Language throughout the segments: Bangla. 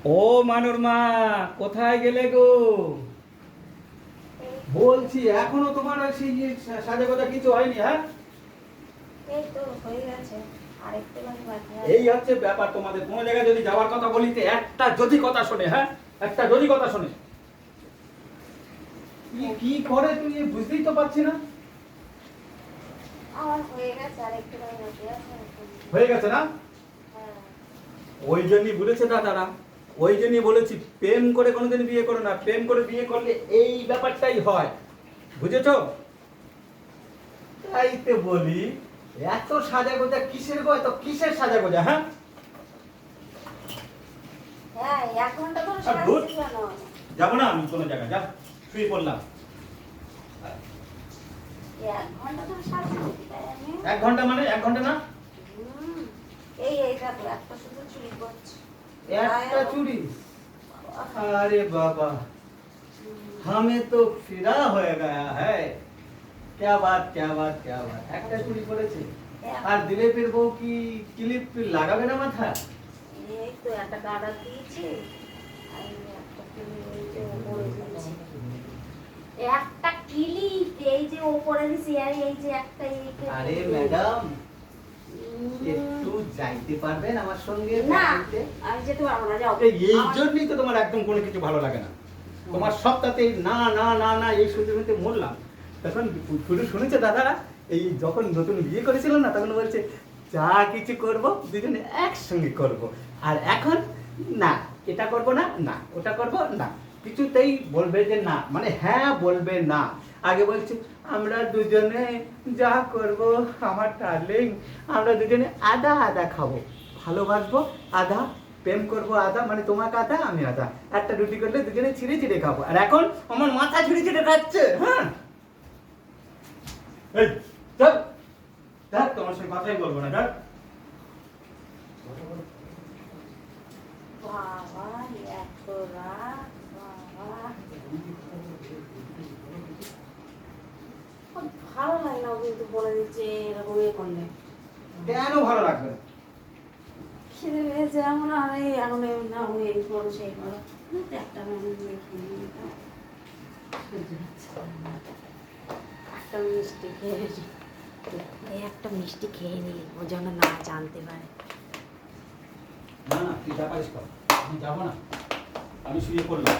ও মানুর মা, কোথায় গেলে গো? বলছি এখনো তোমার ওই সেই সাজে কথা কিছু হয়নি? হ্যাঁ, এই তো হয়ে গেছে, আরেকটু বাকি আছে। এই হচ্ছে ব্যাপার তোমাদের। কোনো জায়গায় যদি যাওয়ার কথা বলিতে একটা যদি কথা শোনে, হ্যাঁ একটা যদি কথা শোনে, কি করে তুমি বুঝতেই তো পারছি না। আমার হয়ে গেছে, আরেকটু বাকি আছে। হয়ে গেছে না? হ্যাঁ। ওই জন্যই বলেছে দাদারা, ওই জন্যই বলেছি প্রেম করে কোনোদিন বিয়ে করো না। প্রেম করে বিয়ে করলে এই ব্যাপারটাই হয়, বুঝেছো? তাই তো বলি, এত সাজা গোজা কিসের গো? এত কিসের সাজা গোজা? হ্যাঁ, হ্যাঁ, 1 ঘন্টা ধরে আর ধুর। সাজছি কেন? যাবো না আমি কোনো জায়গায়, যা শুয়ে পড়লাম। 1 ঘন্টা ধরে সাজছি, তাই আমি? 1 ঘন্টা মানে 1 ঘন্টা না? হুম, এই দেখো, একটা শুধু চুরি করছি। একটা চুড়ি? अरे बाबा, हमें तो फिदा हो गया है। क्या बात, क्या बात, क्या बात। একটা চুড়ি পড়েছে আর দিলীপের বউ কি ক্লিপ লাগাবে না মাথা? এই তো একটা গাড়া দিয়েছি, আর এই একটা চুরি এই যে উপরে দিয়েছি। একটা ক্লিপ এই যে উপরে দিয়েছি, আর এই যে একটা এই যে। আরে ম্যাডাম, একটু যাইতে পারবেন আমার সঙ্গে না, বাড়িতে? আমি যেতে পারবো না, যাও। এই জন্যই তো তোমার একদম কোনো কিছু ভালো লাগে না। তোমার সবটাতেই না না না না, এই শুনতে শুনতে মরলাম। তখন শুধু শুনেছে দাদারা, এই যখন নতুন বিয়ে করেছিল না, তখন বলছে যা কিছু করব দুজনে একসঙ্গে করব। আর এখন না, এটা করব না, না ওটা করব না, কিছুতেই বলবে যে না, মানে হ্যাঁ বলবে না। আগে বলছে আমরা দুজনে যা করব আমার ডার্লিং, আমরা দুজনে আধা আধা খাবো, ভালোবাসবো আধা, প্রেম করবো আধা, মানে তোমাকে আধা আমি আধা, একটা রুটি করলে দুজনে ছিঁড়ে ছিঁড়ে খাবো। আর এখন আমার মাথা ছিঁড়ে ছিঁড়ে খাচ্ছে। হ্যাঁ, এই চল, দেখ তোমার সঙ্গে কথাই বলবো না, দেখ। বাবা, এত রাত, বাবা। খুব ভালো লাগে না, ও কিন্তু বলে দিচ্ছে এরকম ইয়ে করলে। কেন ভালো লাগবে না? খিদে পেয়েছে এখন, আর এই এখন না এই করো সেই করো। একটা মানুষ একটা মিষ্টি খেয়ে এই একটা মিষ্টি খেয়ে নি, ও যেন না জানতে পারে। না না, তুই যা পারিস কর, আমি যাবো না, আমি শুয়ে পড়লাম।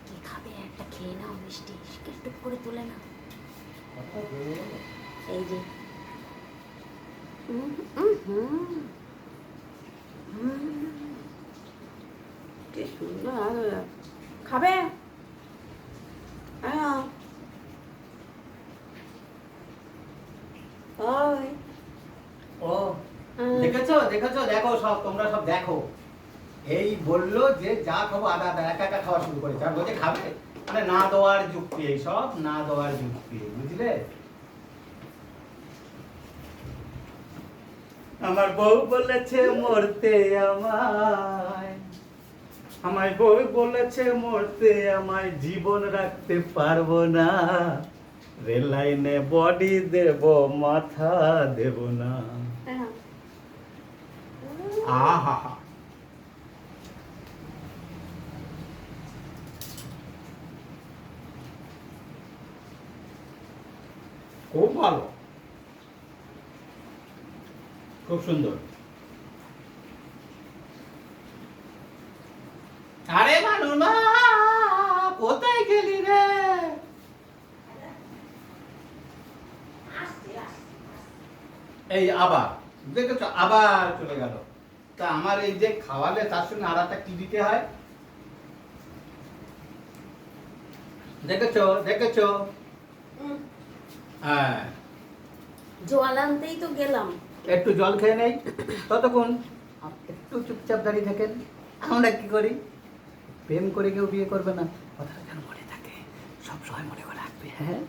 কি খাবে? একটা খেয়ে নাও মিষ্টি, একটু করে তুলে না। এই যে কি সুন্দর খাবে। ওই ও দেখেছো দেখেছো, দেখো সব তোমরা সব দেখো। এই বললো যে যা খাবো আধা আধা, একা একা খাওয়া শুরু করেছে। আর বলছে খাবে, মানে না দেওয়ার যুক্তি, এই সব না দেওয়ার যুক্তি, বুঝলে? আমার বউ বলেছে মরতে আমায়, আমায় বউ বলেছে মরতে আমায়, জীবন রাখতে পারবো না, রেল লাইনে বডি দেব মাথা দেব না। আহা, খুব ভালো, খুব সুন্দর। আরে মানু মা, কোথায় গেলি রে? এই আবার দেখেছো, আবার চলে গেল। তা আমার এই যে খাওয়ালে তার সঙ্গে আর একটা কি দিতে হয়, দেখেছো দেখেছো? হ্যাঁ, জল আনতেই তো গেলাম। একটু জল খেয়ে নেই, ততক্ষণ একটু চুপচাপ দাঁড়িয়ে থাকেন। আমরা কি করি? প্রেম করে কেউ বিয়ে করবে না, কথাটা যেন মনে থাকে, সব সময় মনে করে রাখবে। হ্যাঁ,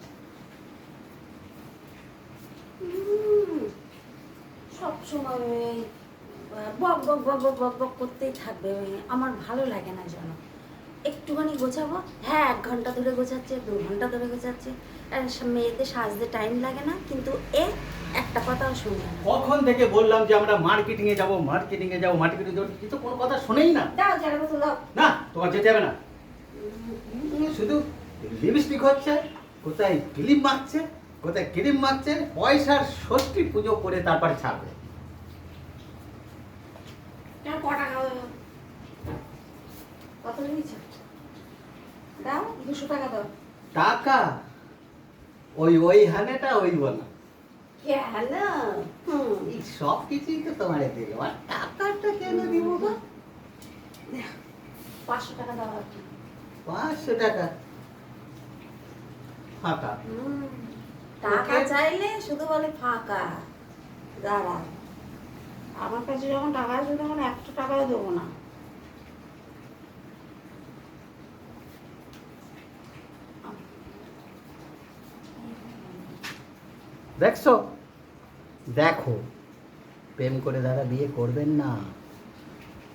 সব সময় বক বক বক বক বক বক করতেই থাকবে, আমার ভালো লাগে না যেন। একটুখানি গোছাবো, হ্যাঁ 1 ঘন্টা ধরে গোছাচ্ছে, 2 ঘন্টা ধরে গোছাচ্ছে। আর মেয়েদের সাজতে টাইম লাগে না, কিন্তু একটা কথাও শুনে না। কখন থেকে বললাম যে আমরা মার্কেটিং এ যাব, মার্কেটিং এ যাব, মার্কেটিং এ যাব, কিন্তু কোনো কথা শোনেই না। দাও জায়গা মতো দাও। না, তোমার যেতে হবে না। শুধু লিপস্টিক হচ্ছে, কোথায় ক্লিপ মাখছে, কোথায় ক্রিম মাখছে, পয়সার ষষ্ঠী পুজো করে তারপরে ছাড়বে। কেন ক টাকা দাও? কত নিয়েছো? দাও 200 টাকা দাও। টাকা ওই হানেটা ওই বলা, কেন? এই সব কিছুই তো তোমার দিল, আর টাকাটা কেন দিব গো? 500 টাকা দাও আর কি। 500 টাকা ফাঁকা। টাকা ওকে। চাইলে শুধু বলে ফাঁকা। দাঁড়া, আমার কাছে যখন টাকা আসবে তখন 100 টাকাও দেবো না। দেখছো, দেখো, প্রেম করে দাদা বিয়ে করবেন না।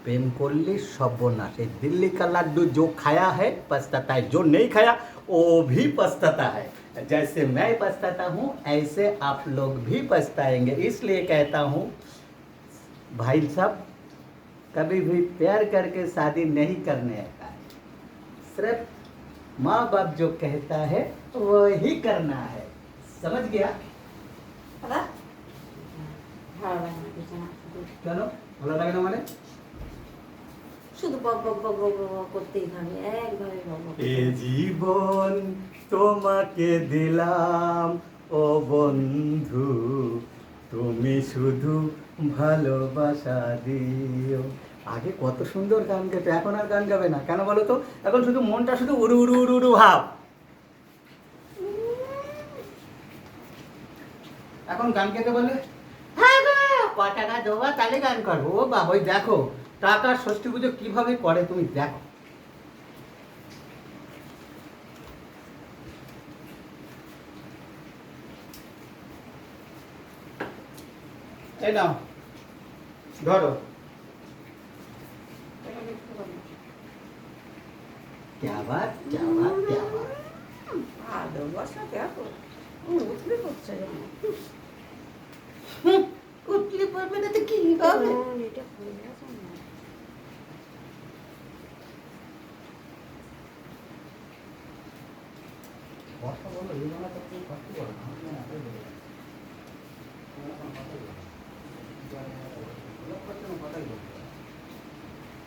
प्रेम করলে সর্বনাশ। এই दिल्ली का लड्डू जो खाया है पछताता है, जो नहीं खाया वो भी पछताता है। जैसे मैं पछताता हूँ ऐसे आप लोग भी पछताएंगे। इसलिए कहता हूँ भाई साहब, कभी भी प्यार करके शादी नहीं करने का, सिर्फ माँ बाप जो कहता है वही करना है। समझ गया? দাদা ভালো লাগে না কিছু না, কেন ভালো লাগে না মানে? শুধু বক বক বক বক বক করতেই থাকে, একভাবে বক বক। এ জীবন তোমাকে দিলাম ও বন্ধু, তুমি শুধু ভালোবাসা দিও। আগে কত সুন্দর গান গাইতো, এখন আর গান গাবে না কেন বলো তো? এখন শুধু মনটা শুধু উড়ু উড়ু উড়ু উড়ু ভাব। এখন গান গাইতে বলে হ্যাঁ গো, ক টাকা দেওয়া তাহলে গান করবো। ও বাবা, ওই দেখো টাকার ষষ্ঠী পুজো কিভাবে করে তুমি দেখো। এই নাও ধরো। क्या बात, क्या बात, क्या बात। ভালোবাসা দেখো উঠলে করছে যেন। উঠলে পড়বে না তো কি হবে? এটা হয়ে গেছে না। কথা বলো, এই মানে তো তুমি কথা বলো না, আমি না বলে দেবো। কথাই বলতে হবে।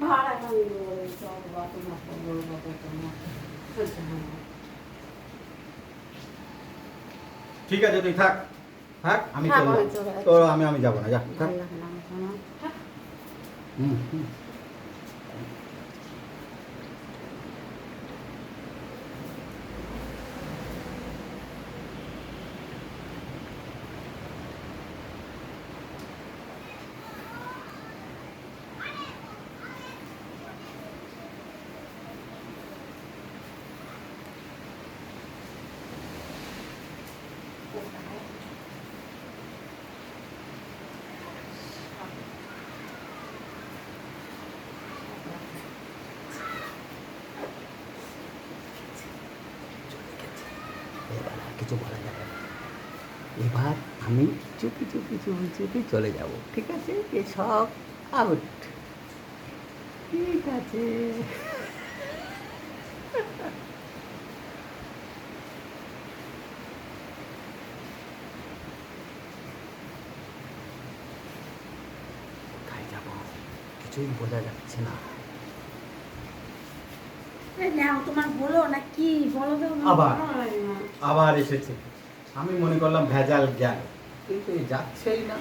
ভাড়া এখন সব বাতো মাথা বড় বাতো তোমার চলছে না। ঠিক আছে, তুই থাক থাক, আমি থাক, চললাম। আমি চলে যাচ্ছি। তো আমি যাবো না, যা থাক। ভালো লাগে না আমার কোনো। থাক। হুম হুম। এবার আর কিছু বলা যাবে না। এবার আমি চুপি চুপি চুপি চুপি চলে যাব, ঠিক আছে? এসব আউট, ঠিক আছে? কোথায় যাব কিছুই বোঝা যাচ্ছে না। নাও তোমার বলো না কি বলো তো, আমার আবার? ভালো লাগে না। আবার এসেছে। আমি মনে করলাম ভেজাল গেল, কিন্তু এ যাচ্ছেই না।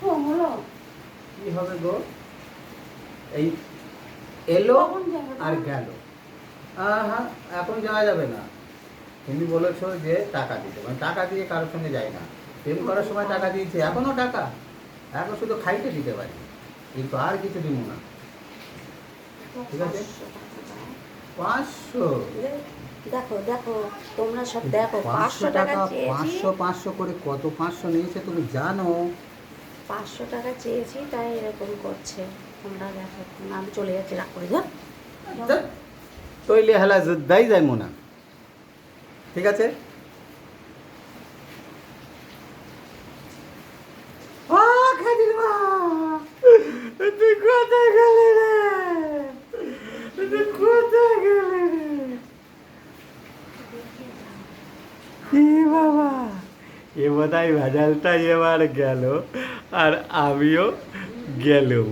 ও বলো কি হবে গো? এই এলো কখন যাবে? আর গেল। হ্যাঁ, এখন যাওয়া যাবে না। তুমি বলেছো যে টাকা দিতে, মানে টাকা দিয়ে কারোর সঙ্গে যাই না। প্রেম করার সময় টাকা দিয়েছে, এখনো টাকা, এখন শুধু খাইতে দিতে পারি, কিন্তু আর কিছু দিব না। ঠিক আছে? 500 দেখো দেখো তোমরা সব দেখো, 500 টাকা চেয়েছি, 500 করে কত 500 নিয়েছে তুমি জানো? 500 টাকা চেয়েছি তাই এরকম করছে। তোমরা দেখো, আমি চলে যাচ্ছি, রাগ করে যাও। ধ্যাৎ, তৈলে হেলা যুদ্ধাই যায় মোনা। ঠিক আছে? ও খাদির মা, তুই কোথায় গেলি রে? তুই কোথায় গেলি রে? কি বাবা, এ বোধহয় ভেজালটা এবার গেল আর আমিও গেলেও।